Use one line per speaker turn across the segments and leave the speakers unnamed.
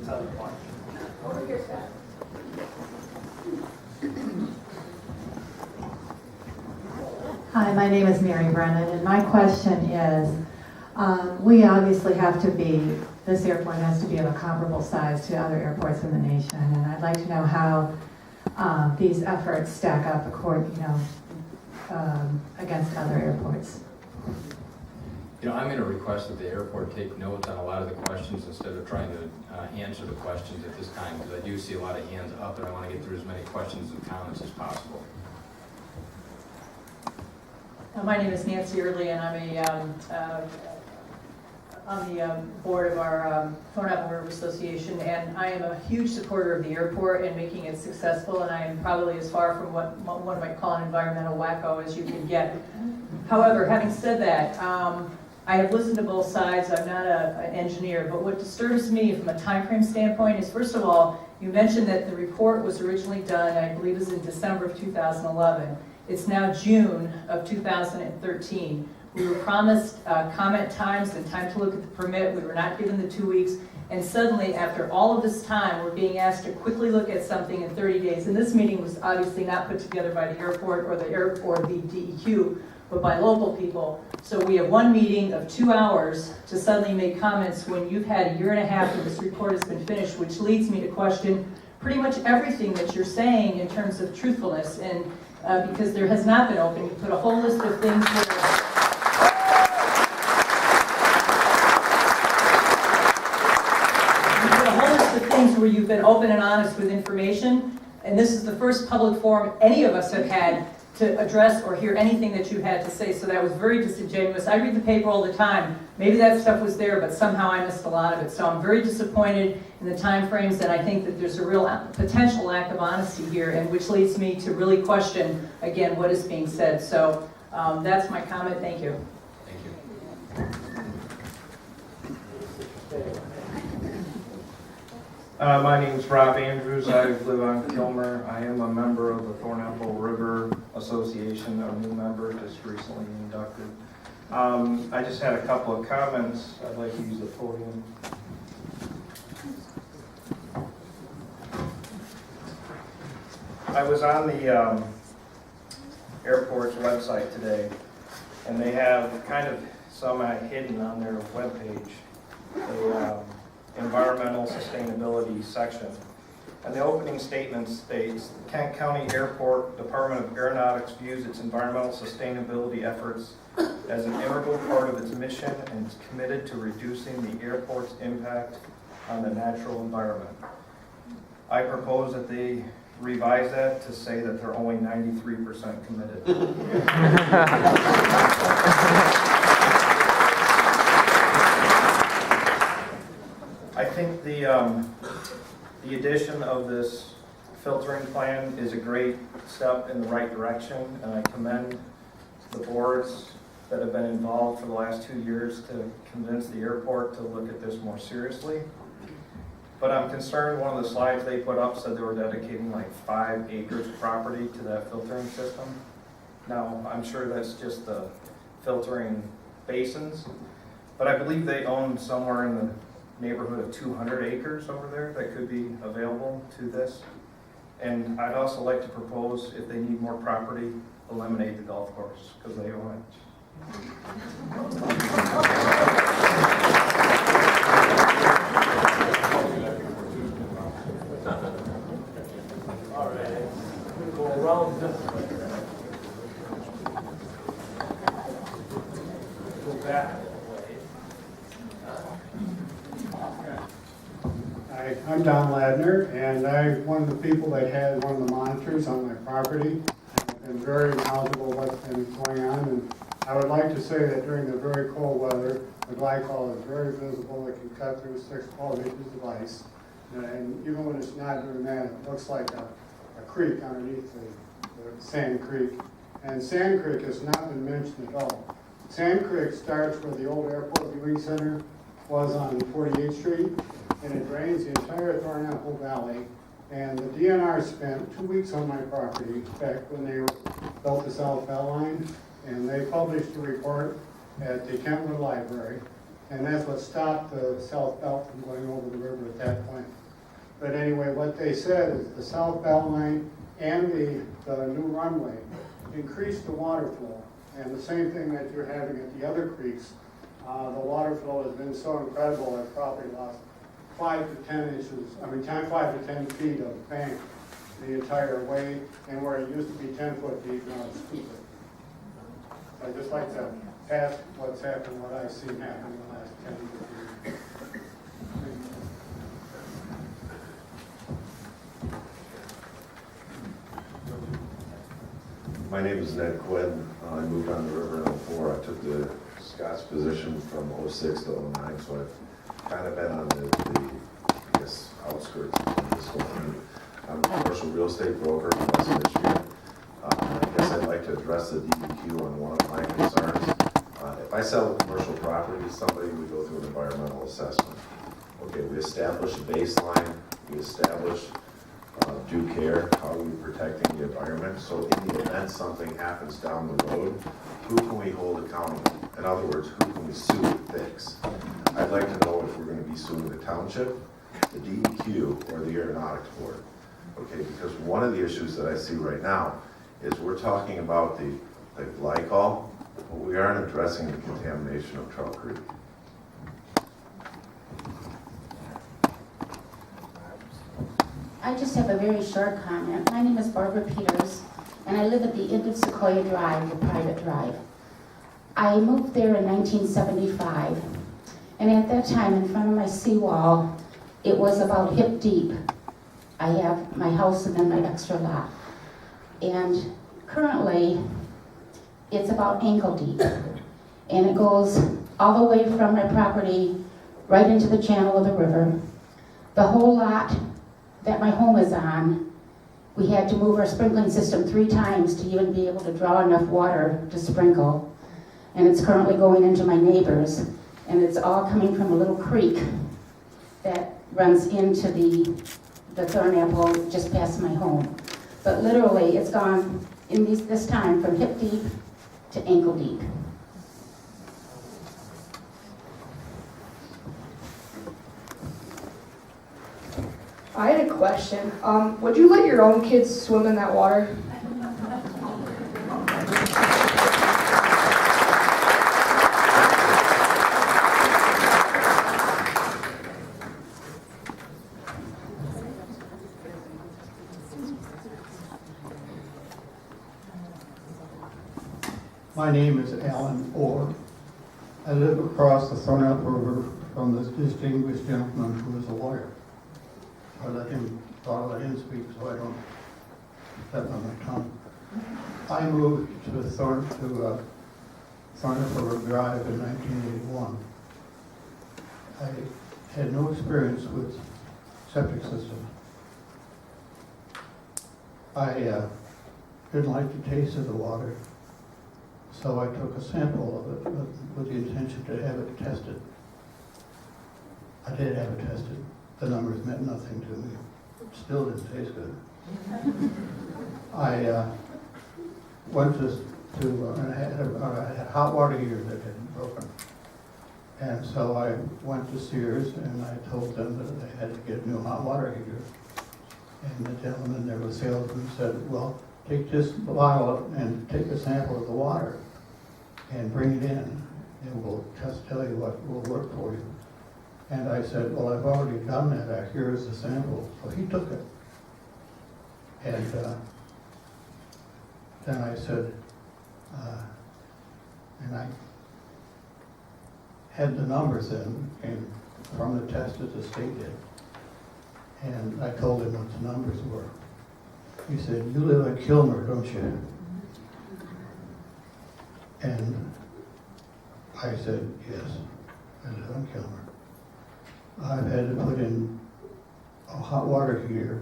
other point.
Over here, Scott.
Hi, my name is Mary Brennan, and my question is, we obviously have to be, this airport has to be of a comparable size to other airports in the nation, and I'd like to know how these efforts stack up against other airports.
I'm going to request that the airport take notes on a lot of the questions instead of trying to answer the questions at this time, because I do see a lot of hands up, and I want to get through as many questions and comments as possible.
My name is Nancy Early, and I'm on the board of our Thornapple River Association, and I am a huge supporter of the airport and making it successful, and I am probably as far from what one might call an environmental wacko as you can get. However, having said that, I have listened to both sides. I'm not an engineer, but what disturbs me from a time frame standpoint is, first of all, you mentioned that the report was originally done, I believe it was in December of 2011. It's now June of 2013. We were promised comment times and time to look at the permit. We were not given the 2 weeks. And suddenly, after all of this time, we're being asked to quickly look at something in 30 days. And this meeting was obviously not put together by the airport or the DEQ, but by local people. So we have one meeting of 2 hours to suddenly make comments when you've had a year and a half and this report has been finished, which leads me to question pretty much everything that you're saying in terms of truthfulness. And because there has not been open, you put a whole list of things where you've been open and honest with information, and this is the first public forum any of us have had to address or hear anything that you had to say, so that was very disingenuous. I read the paper all the time. Maybe that stuff was there, but somehow I missed a lot of it. So I'm very disappointed in the time frames, and I think that there's a real potential lack of honesty here, and which leads me to really question, again, what is being said. So that's my comment. Thank you.
Thank you.
My name is Rob Andrews. I live on Kilmer. I am a member of the Thornapple River Association, a new member, just recently inducted. I just had a couple of comments. I'd like to use the podium. I was on the airport's website today, and they have kind of some hidden on their webpage. Environmental sustainability section. And the opening statement states, the Kent County Airport Department of Aeronautics views its environmental sustainability efforts as an integral part of its mission and is committed to reducing the airport's impact on the natural environment. I propose that they revise that to say that they're only 93% committed. I think the addition of this filtering plan is a great step in the right direction, and I commend the boards that have been involved for the last 2 years to convince the airport to look at this more seriously. But I'm concerned one of the slides they put up said they were dedicating like 5 acres of property to that filtering system. Now, I'm sure that's just the filtering basins, but I believe they own somewhere in the neighborhood of 200 acres over there that could be available to this. And I'd also like to propose, if they need more property, eliminate the golf course, because they own it.
All right, we'll go around this way. Go back.
Hi, I'm Don Ladner, and I'm one of the people that had one of the monitors on my property. I've been very knowledgeable about what's been going on, and I would like to say that during the very cold weather, the glycol is very visible. It can cut through 6-12 inches of ice, and even when it's not doing that, it looks like a creek underneath the Sand Creek. And Sand Creek has not been mentioned at all. Sand Creek starts where the old Airport Viewing Center was on 48th Street, and it drains the entire Thornapple Valley. And the DNR spent 2 weeks on my property back when they built the South Bell Line, and they published a report at the Kentwood Library. and that's what stopped the South Belt from going over the river at that point. But anyway, what they said is the South Belt line and the new runway increased the water flow. And the same thing that you're having at the other creeks, the water flow has been so incredible, I've probably lost 5 to 10 inches, 5 to 10 feet of bank the entire way, and where it used to be 10 foot deep, now it's 2 foot. I'd just like to pass what's happened, what I've seen happen in the last 10 years.
My name is Ned Quinn. I moved on the river in '04. I took the Scott's position from '06 to '09, so I've kind of been on the I guess, outskirts of this whole thing. I'm a commercial real estate broker in West Michigan. I guess I'd like to address the DEQ on one of my concerns. If I sell a commercial property to somebody, we go through an environmental assessment. Okay, we establish a baseline, we establish due care, how are we protecting the environment? So in the event something happens down the road, who can we hold accountable? In other words, who can we sue to fix? I'd like to know if we're going to be suing the township, the DEQ, or the aeronautics board. Okay, because one of the issues that I see right now is we're talking about the glycol, but we aren't addressing the contamination of Trout Creek.
I just have a very short comment. My name is Barbara Peters, and I live at the end of Sequoia Drive, the private drive. I moved there in 1975, and at that time, in front of my seawall, it was about hip deep. I have my house and then my extra lot. And currently, it's about ankle deep. And it goes all the way from my property right into the channel of the river. The whole lot that my home is on, we had to move our sprinkling system 3 times to even be able to draw enough water to sprinkle. And it's currently going into my neighbors. And it's all coming from a little creek that runs into the Thornapple just past my home. But literally, it's gone in this time from hip deep to ankle deep.
I had a question. Would you let your own kids swim in that water?
My name is Alan Orr. I live across the Thornapple River from this distinguished gentleman who is a lawyer. I thought I'd let him speak so I don't step on my tongue. I moved to Thornapple River Drive in 1981. I had no experience with septic system. I didn't like the taste of the water, so I took a sample of it with the intention to have it tested. I did have it tested. The numbers meant nothing to me. It still didn't taste good. I went and I had a hot water heater that had broken. And so I went to Sears and I told them that I had to get a new hot water heater. And the gentleman there, the salesman, said, well, take this bottle and take a sample of the water and bring it in, and we'll just tell you what will work for you. And I said, well, I've already done that. Here's the sample. So he took it. And then I said, and I had the numbers in from the test that the state did. And I told him what the numbers were. He said, you live at Kilmer, don't you? And I said, yes, I live on Kilmer. I've had to put in a hot water heater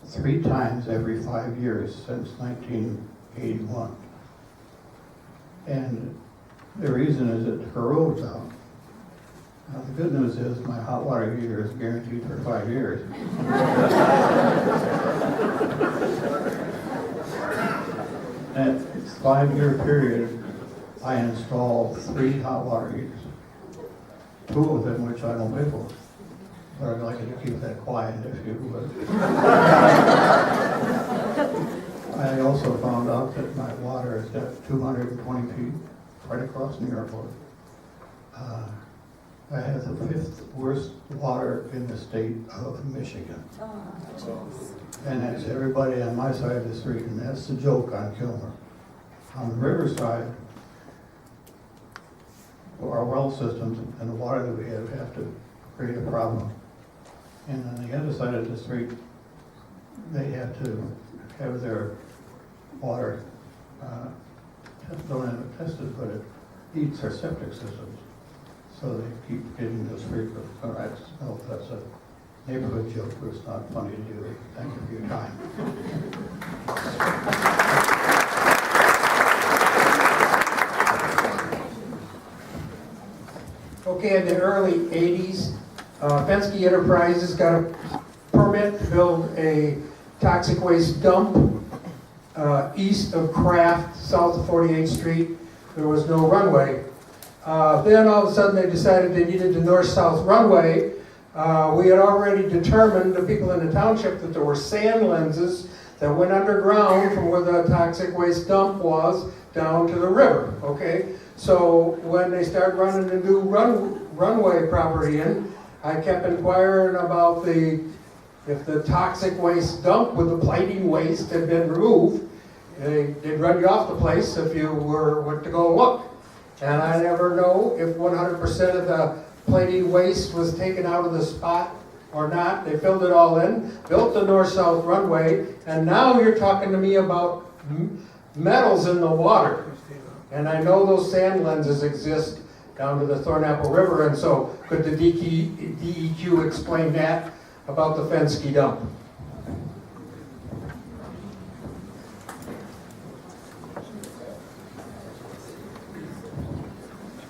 3 times every 5 years since 1981. And the reason is it corrodes out. Now, the good news is my hot water heater is guaranteed for 5 years. And at 5-year period, I installed 3 hot water heaters. two of them, which I don't pay for. But I'd like you to keep that quiet if you would. I also found out that my water is at 220 feet right across from the airport. I have the 5th worst water in the state of Michigan. And that's everybody on my side of the street, and that's the joke on Kilmer. On the riverside, our well systems and the water that we have to create a problem. And on the other side of the street, they have to have their water, don't have it tested, but it eats their septic systems. So they keep getting those frequent, all right, no, that's a neighborhood joke, but it's not funny to you. Thank you for your time.
Okay, in the early 80s, Penske Enterprises got a permit to build a toxic waste dump east of Kraft, south of 48th Street. There was no runway. Then all of a sudden they decided they needed the north-south runway. We had already determined, the people in the township, that there were sand lenses that went underground from where the toxic waste dump was down to the river, okay? So when they started running the new runway property in, I kept inquiring about if the toxic waste dump with the plating waste had been removed. They'd run you off the place if you went to go look. And I never know if 100% of the plating waste was taken out of the spot or not. They filled it all in, built the north-south runway, and now you're talking to me about metals in the water. And I know those sand lenses exist down to the Thornapple River, and so could the DEQ explain that about the Penske dump?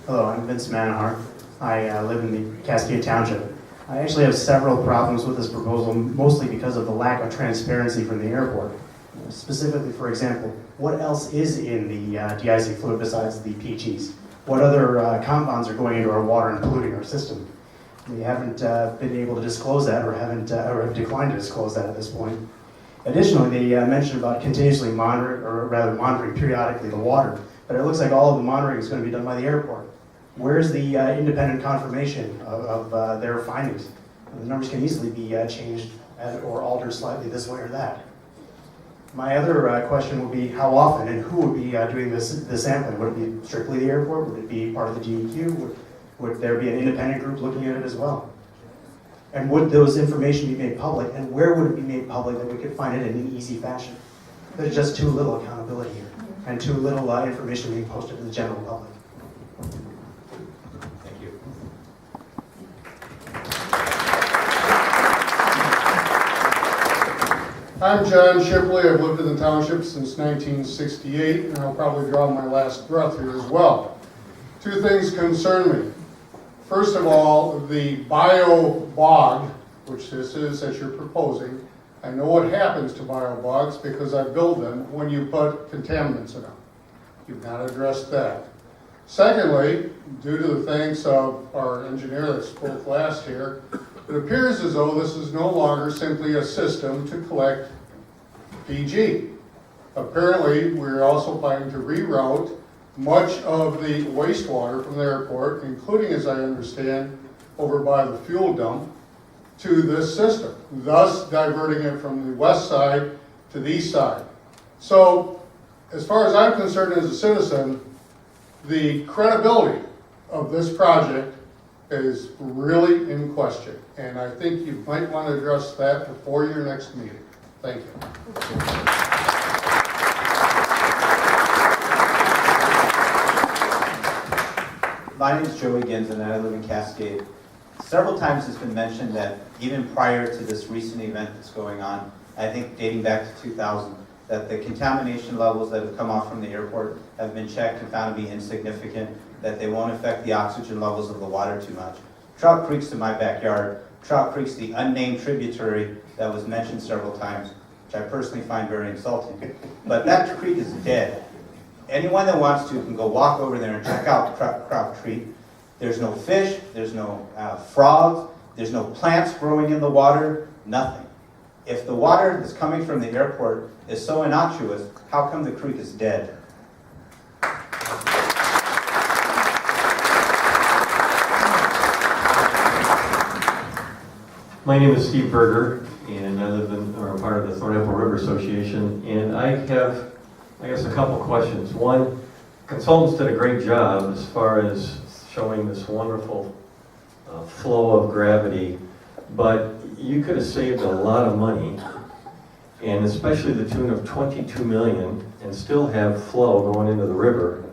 Hello, I'm Vince Manahar. I live in the Cascade Township. I actually have several problems with this proposal, mostly because of the lack of transparency from the airport. Specifically, for example, what else is in the de-icing fluid besides the PGs? What other compounds are going into our water and polluting our system? We haven't been able to disclose that, or have declined to disclose that at this point. Additionally, they mentioned about continuously monitoring periodically the water, but it looks like all of the monitoring is going to be done by the airport. Where's the independent confirmation of their findings? The numbers can easily be changed or altered slightly this way or that. My other question would be how often and who would be doing this sampling? Would it be strictly the airport? Would it be part of the DEQ? Would there be an independent group looking at it as well? And would those information be made public? And where would it be made public that we could find it in an easy fashion? There's just too little accountability here and too little information being posted to the general public.
Thank you.
I'm John Shipley. I've lived in the township since 1968, and I'll probably draw my last breath here as well. Two things concern me. First of all, the bio bog, which this is that you're proposing, I know what happens to bio bogs because I build them when you put contaminants in them. You've not addressed that. Secondly, due to the thanks of our engineer that spoke last here, it appears as though this is no longer simply a system to collect PG. Apparently, we're also planning to reroute much of the wastewater from the airport, including, as I understand, over by the fuel dump, to this system, thus diverting it from the west side to the east side. So, as far as I'm concerned as a citizen, the credibility of this project is really in question. And I think you might want to address that before your next meeting. Thank you.
My name is Joey Gins and I live in Cascade. Several times it's been mentioned that even prior to this recent event that's going on, I think dating back to 2000, that the contamination levels that have come off from the airport have been checked and found to be insignificant, that they won't affect the oxygen levels of the water too much. Trout Creek's in my backyard. Trout Creek's the unnamed tributary that was mentioned several times, which I personally find very insulting. But that creek is dead. Anyone that wants to can go walk over there and check out Trout Creek. There's no fish, there's no frogs, there's no plants growing in the water, nothing. If the water that's coming from the airport is so innocuous, how come the creek is dead?
My name is Steve Berger, and I live in, or I'm part of the Thornapple River Association, and I have, I guess, a couple questions. One, consultants did a great job as far as showing this wonderful flow of gravity, but you could have saved a lot of money, and especially the tune of 22 million, and still have flow going into the river,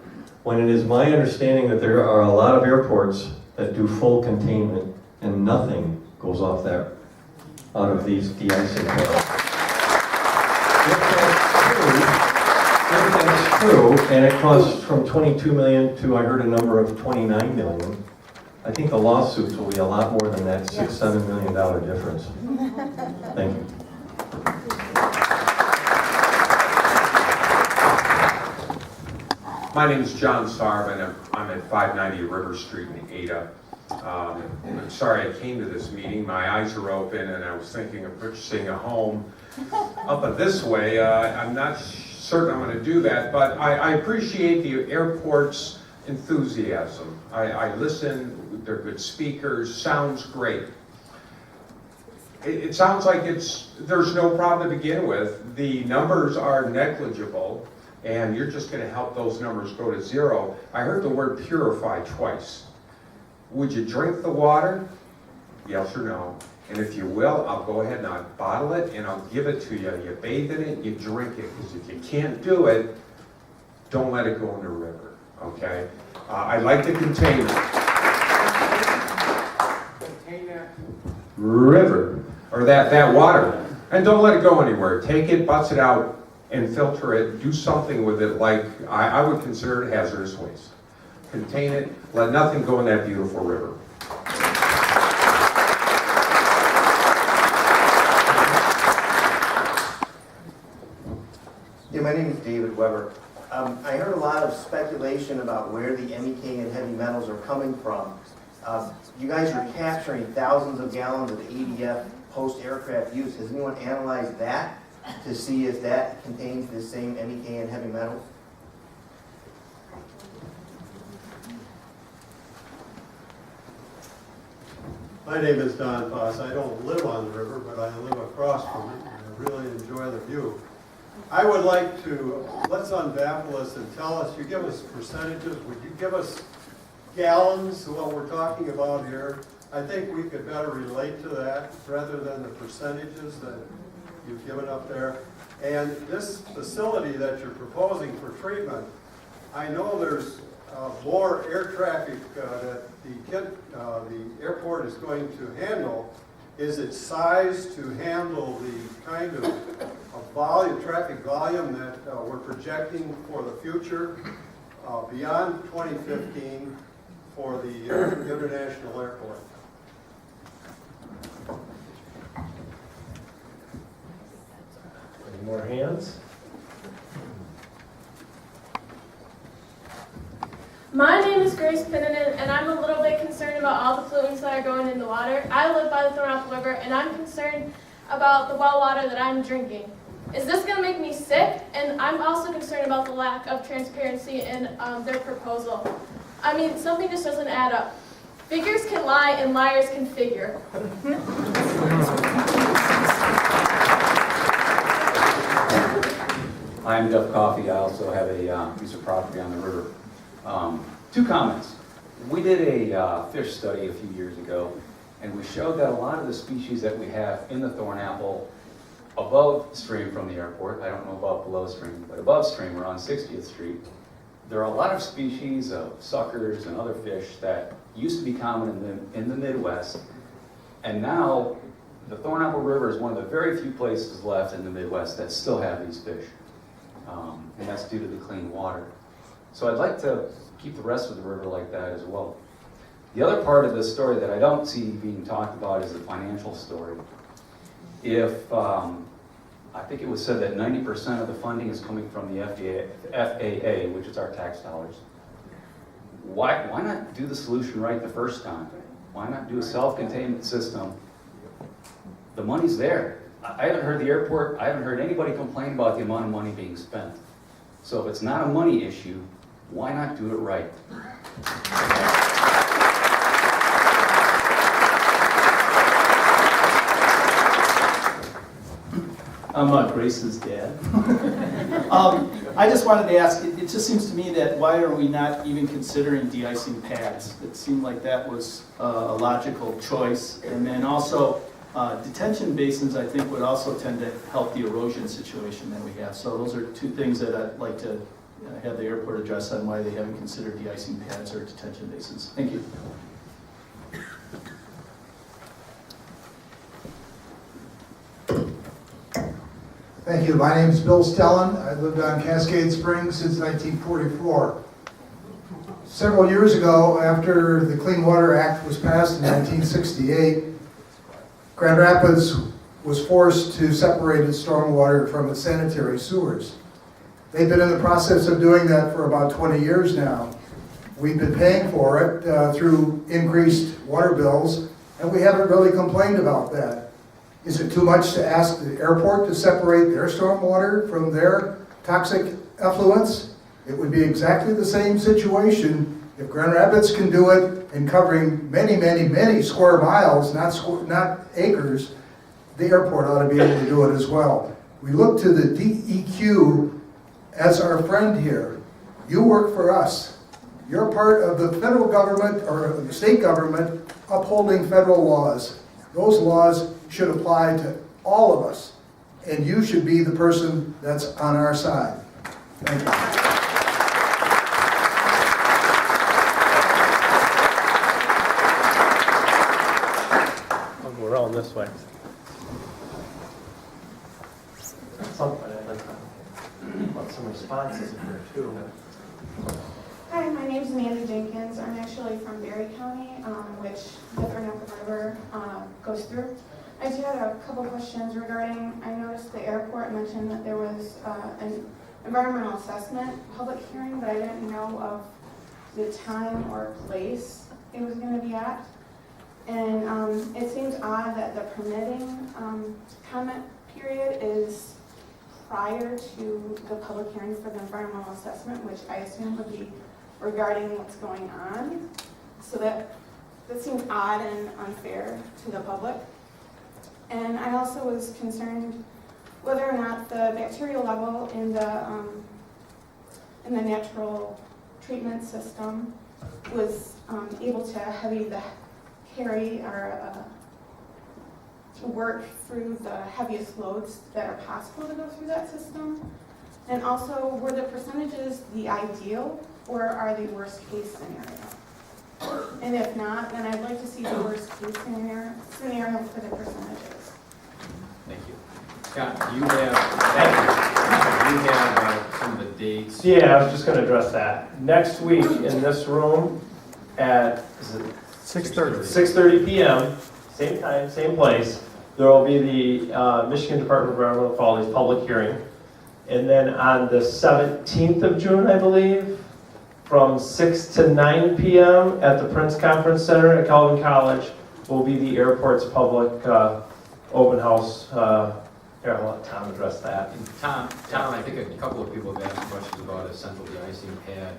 when it is my understanding that there are a lot of airports that do full containment and nothing goes off that, out of these de-icing wells. If that's true, and it costs from 22 million to, I heard a number of 29 million, I think the lawsuits will be a lot more than that $6-7 million difference. Thank you.
My name is John Sarb, and I'm at 590 River Street in Ada. I'm sorry I came to this meeting. My eyes are open, and I was thinking of purchasing a home up this way. I'm not certain I'm going to do that, but I appreciate the airport's enthusiasm. I listen. They're good speakers. Sounds great. It sounds like there's no problem to begin with. The numbers are negligible, and you're just going to help those numbers go to zero. I heard the word purify twice. Would you drink the water? Yes or no? And if you will, I'll go ahead and I'll bottle it and I'll give it to you. You bathe in it, you drink it. Because if you can't do it, don't let it go in the river, okay? I like to contain that river, or that water. And don't let it go anywhere. Take it, butts it out, and filter it. Do something with it like I would consider it hazardous waste. Contain it, let nothing go in that beautiful river.
Yeah, my name is David Weber. I heard a lot of speculation about where the MEK and heavy metals are coming from. You guys are capturing thousands of gallons of ADF post-aircraft use. Has anyone analyzed that to see if that contains the same MEK and heavy metals?
My name is Don Foss. I don't live on the river, but I live across from it, and I really enjoy the view. I would like to, let's unbaffle us and tell us, you give us percentages, would you give us gallons, what we're talking about here? I think we could better relate to that rather than the percentages that you've given up there. And this facility that you're proposing for treatment, I know there's more air traffic that the airport is going to handle. Is it sized to handle the kind of volume, traffic volume that we're projecting for the future beyond 2015 for the international airport?
Any more hands?
My name is Grace Pinnanen, and I'm a little bit concerned about all the pollutants that are going in the water. I live by the Thornapple River, and I'm concerned about the well water that I'm drinking. Is this going to make me sick? And I'm also concerned about the lack of transparency in their proposal. I mean, something just doesn't add up. Figures can lie, and liars can figure.
I'm Jeff Coffey. I also have a piece of property on the river. Two comments. We did a fish study a few years ago, and we showed that a lot of the species that we have in the Thornapple above stream from the airport, I don't know about below stream, but above stream, we're on 60th Street, there are a lot of species of suckers and other fish that used to be common in the Midwest, and now the Thornapple River is one of the very few places left in the Midwest that still have these fish, and that's due to the clean water. So I'd like to keep the rest of the river like that as well. The other part of this story that I don't see being talked about is the financial story. If, I think it was said that 90% of the funding is coming from the FAA, which is our tax dollars. why not do the solution right the first time? Why not do a self-containment system? The money's there. I haven't heard the airport, I haven't heard anybody complain about the amount of money being spent. So if it's not a money issue, why not do it right?
I'm Grace's dad. I just wanted to ask, it just seems to me that why are we not even considering de-icing pads? It seemed like that was a logical choice. And then also, detention basins, I think, would also tend to help the erosion situation that we have. So those are two things that I'd like to have the airport address on why they haven't considered de-icing pads or detention basins. Thank you.
Thank you. My name is Bill Stellan. I lived on Cascade Springs since 1944. Several years ago, after the Clean Water Act was passed in 1968, Grand Rapids was forced to separate its stormwater from its sanitary sewers. They've been in the process of doing that for about 20 years now. We've been paying for it through increased water bills, and we haven't really complained about that. Is it too much to ask the airport to separate their stormwater from their toxic effluents? It would be exactly the same situation if Grand Rapids can do it in covering many, many, many square miles, not acres. The airport ought to be able to do it as well. We look to the DEQ as our friend here. You work for us. You're part of the federal government or the state government upholding federal laws. Those laws should apply to all of us, and you should be the person that's on our side. Thank you.
I'll go around this way. At some point, I'd like to want some responses in here too.
Hi, my name is Amanda Jenkins. I'm actually from Berry County, which the Thornapple River goes through. I just had a couple questions regarding, I noticed the airport mentioned that there was an environmental assessment public hearing, but I didn't know of the time or place it was going to be at. And it seems odd that the permitting comment period is prior to the public hearing for the environmental assessment, which I assume would be regarding what's going on. So that seems odd and unfair to the public. And I also was concerned whether or not the bacterial level in the natural treatment system was able to carry or to work through the heaviest loads that are possible to go through that system. And also, were the percentages the ideal or are they worst case scenario? And if not, then I'd like to see the worst case scenario for the percentages.
Thank you. Scott, do you have some of the dates?
Yeah, I was just going to address that. Next week in this room at 6:30 p.m., same time, same place, there will be the Michigan Department of Environmental Quality's public hearing. And then on the 17th of June, I believe, from 6 to 9 p.m. at the Prince Conference Center at Calvin College will be the airport's public open house. Here, I'll let Tom address that.
Tom, I think a couple of people have asked questions about a central de-icing pad.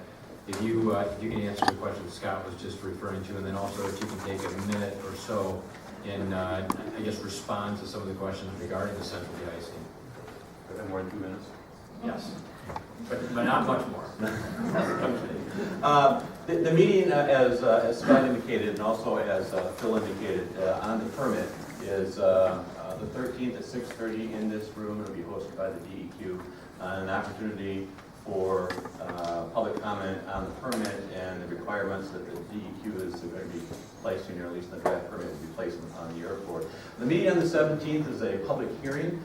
If you can answer the question Scott was just referring to, and then also if you can take a minute or so and I guess respond to some of the questions regarding the central de-icing.
More than 2 minutes?
Yes, but not much more.
The meeting, as Scott indicated, and also as Phil indicated, on the permit is the 13th at 6:30 in this room. It'll be hosted by the DEQ. An opportunity for public comment on the permit and the requirements that the DEQ is going to be placing, or at least the draft permit will be placed on the airport. The meeting on the 17th is a public hearing.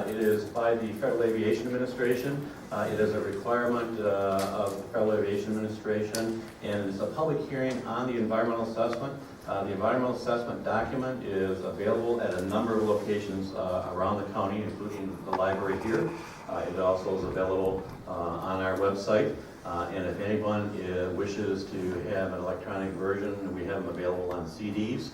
It is by the Federal Aviation Administration. It is a requirement of the Federal Aviation Administration, and it's a public hearing on the environmental assessment. The environmental assessment document is available at a number of locations around the county, including the library here. It also is available on our website. And if anyone wishes to have an electronic version, we have them available on CDs.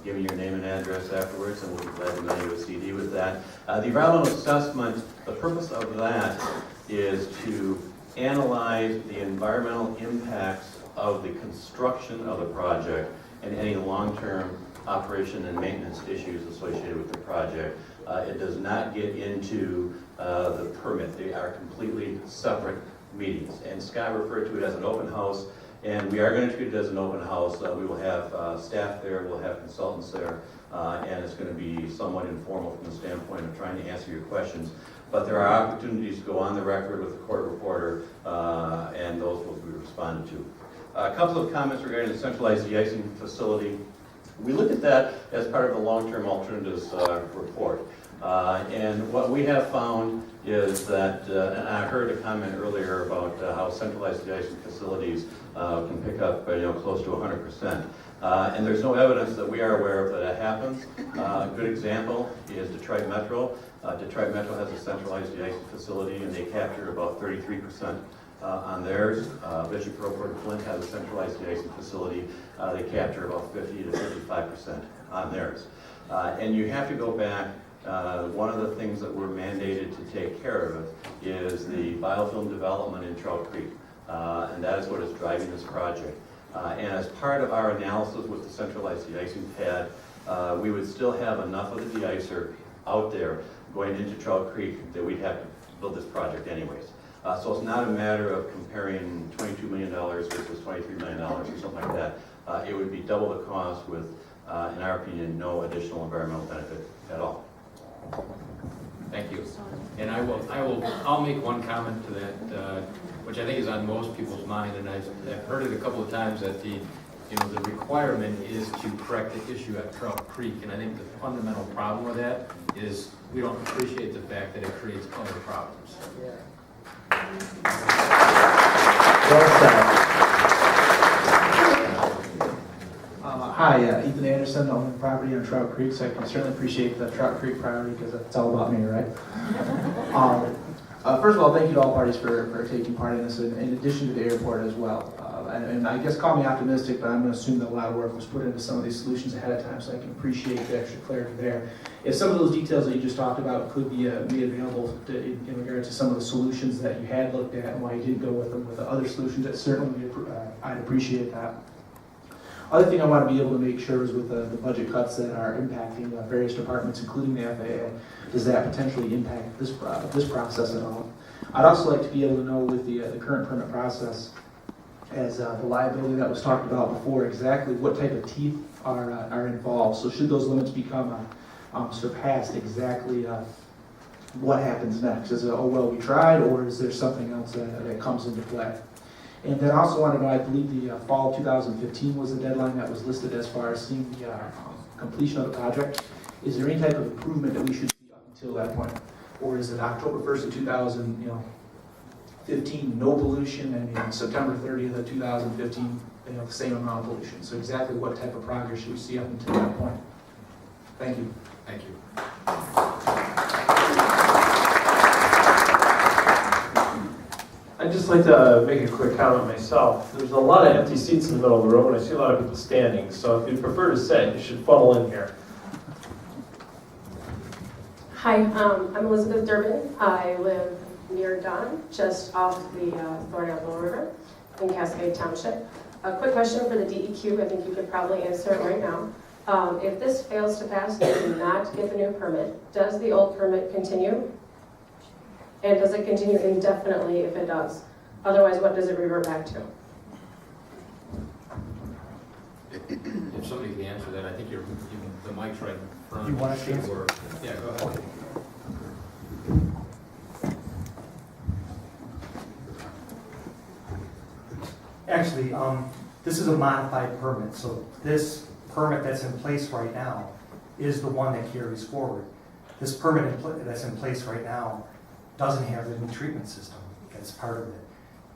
Give me your name and address afterwards, and we'll be glad to mail you a CD with that. The environmental assessment, the purpose of that is to analyze the environmental impacts of the construction of the project and any long-term operation and maintenance issues associated with the project. It does not get into the permit. They are completely separate meetings. And Scott referred to it as an open house, and we are going to treat it as an open house. We will have staff there, we'll have consultants there, and it's going to be somewhat informal from the standpoint of trying to answer your questions. But there are opportunities to go on the record with the court reporter, and those will be responded to. A couple of comments regarding the centralized de-icing facility. We looked at that as part of the long-term alternatives report. And what we have found is that, and I heard a comment earlier about how centralized de-icing facilities can pick up close to 100%. And there's no evidence that we are aware of that happens. A good example is Detroit Metro. Detroit Metro has a centralized de-icing facility, and they capture about 33% on theirs. Bishop Airport Flint has a centralized de-icing facility. They capture about 50 to 55% on theirs. And you have to go back. One of the things that we're mandated to take care of is the biofilm development in Trout Creek. And that is what is driving this project. And as part of our analysis with the centralized de-icing pad, we would still have enough of the de-icer out there going into Trout Creek that we'd have to build this project anyways. So it's not a matter of comparing $22 million versus $23 million or something like that. It would be double the cost with, in our opinion, no additional environmental benefit at all.
Thank you. And I'll make one comment to that, which I think is on most people's mind, and I've heard it a couple of times that the requirement is to correct the issue at Trout Creek, and I think the fundamental problem with that is we don't appreciate the fact that it creates other problems.
Well said.
Hi, Ethan Anderson, owning property on Trout Creek, so I can certainly appreciate the Trout Creek priority because it's all about me, right? First of all, thank you to all parties for taking part in this, in addition to the airport as well. And I guess call me optimistic, but I'm going to assume that a lot of work was put into some of these solutions ahead of time, so I can appreciate the extra clarity there. If some of those details that you just talked about could be made available in regard to some of the solutions that you had looked at and why you didn't go with them with the other solutions, that certainly I'd appreciate that. Other thing I want to be able to make sure is with the budget cuts that are impacting various departments, including the FAA, does that potentially impact this process at all? I'd also like to be able to know with the current permit process, as the liability that was talked about before, exactly what type of teeth are involved. So should those limits become surpassed, exactly what happens next? Is it, oh well, we tried, or is there something else that comes into play? And then I also want to know, I believe the fall of 2015 was the deadline that was listed as far as seeing the completion of the project. Is there any type of improvement that we should see up until that point? Or is it October 1st of 2015, no pollution, and September 30th of 2015, the same amount of pollution? So exactly what type of progress should we see up until that point? Thank you.
Thank you.
I'd just like to make a quick comment myself. There's a lot of empty seats in the middle of the room, and I see a lot of people standing, so if you'd prefer to sit, you should funnel in here.
Hi, I'm Elizabeth Durbin. I live near Don, just off the Thornapple River in Cascade Township. A quick question for the DEQ, I think you could probably answer it right now. If this fails to pass and you do not get the new permit, does the old permit continue? And does it continue indefinitely if it does? Otherwise, what does it revert back to?
If somebody can answer that, I think the mic's right in front.
You want to answer?
Yeah, go ahead.
Actually, this is a modified permit, so this permit that's in place right now is the one that carries forward. This permit that's in place right now doesn't have the new treatment system as part of it.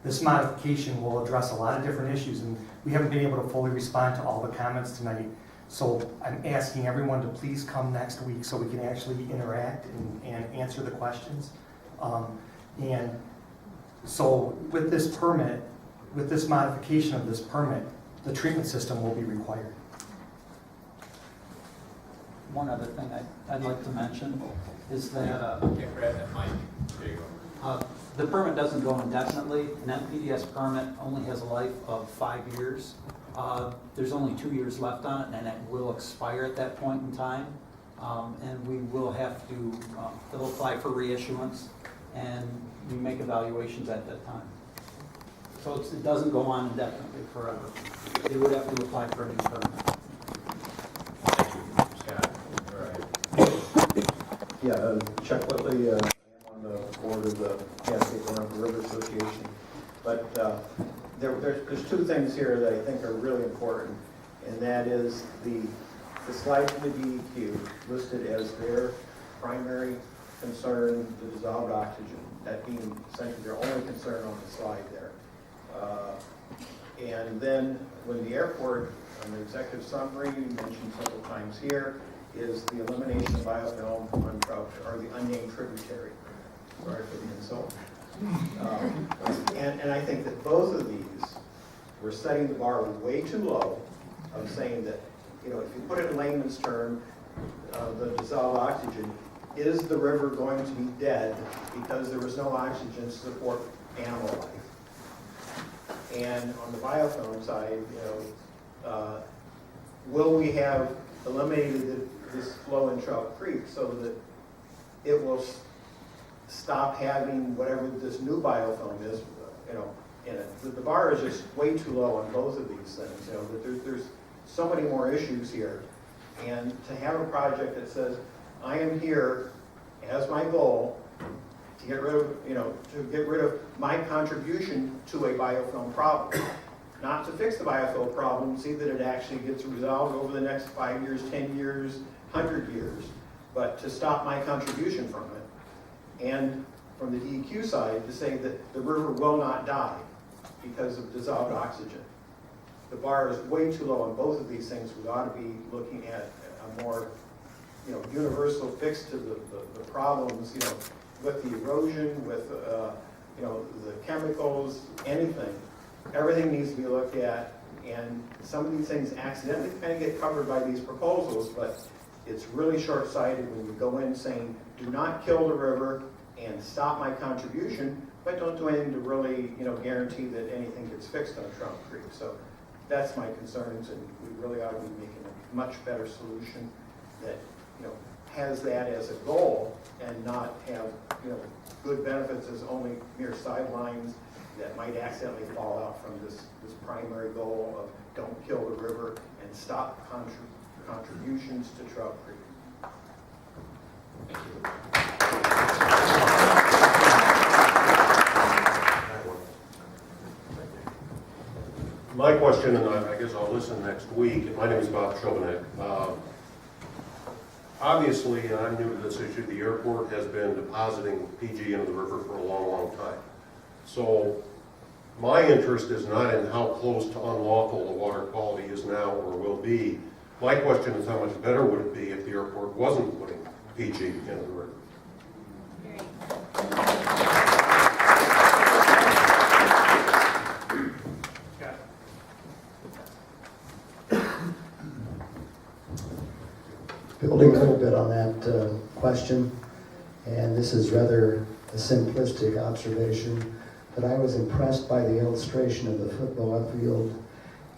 This modification will address a lot of different issues, and we haven't been able to fully respond to all the comments tonight. So I'm asking everyone to please come next week so we can actually interact and answer the questions. And So with this permit, with this modification of this permit, the treatment system will be required.
One other thing I'd like to mention is that
Yeah, grab that mic. There you go.
the permit doesn't go indefinitely. An NPDES permit only has a life of 5 years. There's only 2 years left on it, and it will expire at that point in time. And we will have to they'll apply for reissuance, and we make evaluations at that time. So it doesn't go on indefinitely forever. They would have to apply for a new permit.
Scott? All right.
Yeah, Chuck Whitley, I'm on the board of the Cascade Thornapple River Association. But there's two things here that I think are really important, and that is the slide from the DEQ listed as their primary concern, the dissolved oxygen, that being essentially their only concern on the slide there. And then when the airport, on the executive summary, mentioned several times here, is the elimination of biofilm on Trout, or the unnamed tributary. Sorry for the insult. And I think that both of these, we're setting the bar way too low of saying that, you know, if you put it in layman's term, the dissolved oxygen, is the river going to be dead because there was no oxygen to support animal life? And on the biofilm side, you know, will we have eliminated this flow in Trout Creek so that it will stop having whatever this new biofilm is, you know, in it? The bar is just way too low on both of these things. You know, that there's so many more issues here, and to have a project that says, I am here as my goal to get rid of, you know, to get rid of my contribution to a biofilm problem. Not to fix the biofilm problem, see that it actually gets resolved over the next 5 years, 10 years, 100 years, but to stop my contribution from it. And from the DEQ side, to say that the river will not die because of dissolved oxygen. The bar is way too low on both of these things. We ought to be looking at a more, you know, universal fix to the problems, you know, with the erosion, with, you know, the chemicals, anything. Everything needs to be looked at, and some of these things accidentally kind of get covered by these proposals, but it's really short-sighted when you go in saying, do not kill the river and stop my contribution, but don't do anything to really, you know, guarantee that anything gets fixed on Trout Creek. So that's my concerns, and we really ought to be making a much better solution that, you know, has that as a goal and not have, you know, good benefits as only mere sidelines that might accidentally fall out from this primary goal of don't kill the river and stop contributions to Trout Creek.
Thank you.
My question, and I guess I'll listen next week. My name is Bob Chauvinet. Obviously, I'm new to this issue. The airport has been depositing PG into the river for a long, long time. So my interest is not in how close to unlawful the water quality is now or will be. My question is how much better would it be if the airport wasn't putting PG into the river?
Building a little bit on that question, and this is rather a simplistic observation, but I was impressed by the illustration of the football field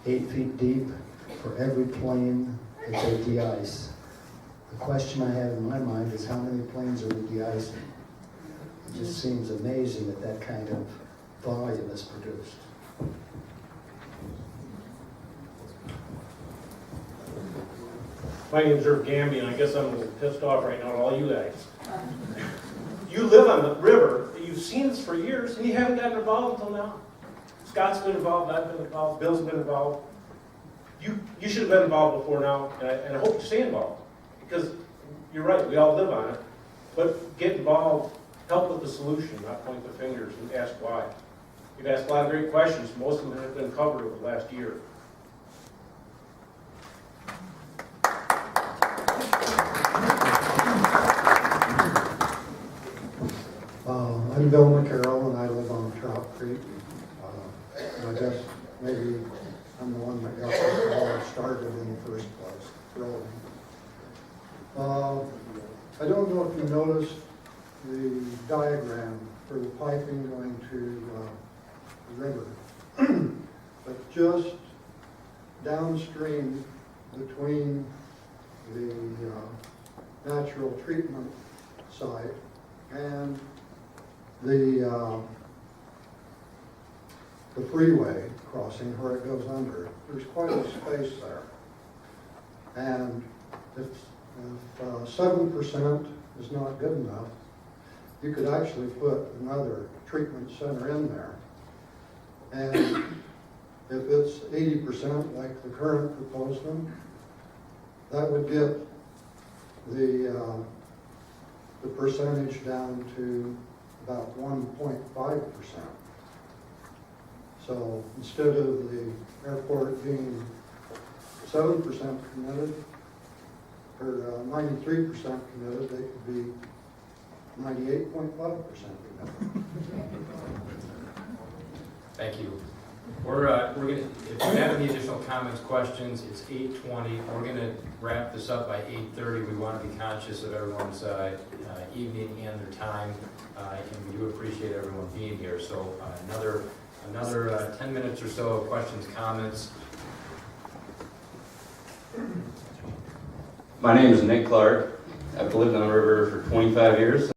8 feet deep for every plane that they de-ice. The question I have in my mind is how many planes are we de-icing? It just seems amazing that that kind of volume is produced.
My name's Irv Gamby, and I guess I'm a little pissed off right now at all you guys. You live on the river, you've seen this for years, and you haven't gotten involved until now. Scott's been involved, I've been involved, Bill's been involved. You should have been involved before now, and I hope you stay involved. Because you're right, we all live on it. But get involved, help with the solution, not point the fingers and ask why. You've asked a lot of great questions, most of them have been covered over the last year.
I'm Bill McCarroll, and I live on Trout
Creek. And I guess maybe I'm the one that got this all started in the first place, really. I don't know if you noticed the diagram for the piping going to the river, but just downstream between the natural treatment site and the freeway crossing where it goes under. There's quite a space there. And if 7% is not good enough, you could actually put another treatment center in there. And if it's 80% like the current proposed one, that would get the percentage down to about 1.5%. So instead of the airport being 7% committed, or 93% committed, they could be 98.5% committed.
Thank you. We're gonna, if you have any additional comments, questions, it's 8:20. We're gonna wrap this up by 8:30. We want to be conscious of everyone's evening and their time, and we do appreciate everyone being here. So another 10 minutes or so of questions, comments.
My name is Nick Clark. I've lived on the river for 25 years.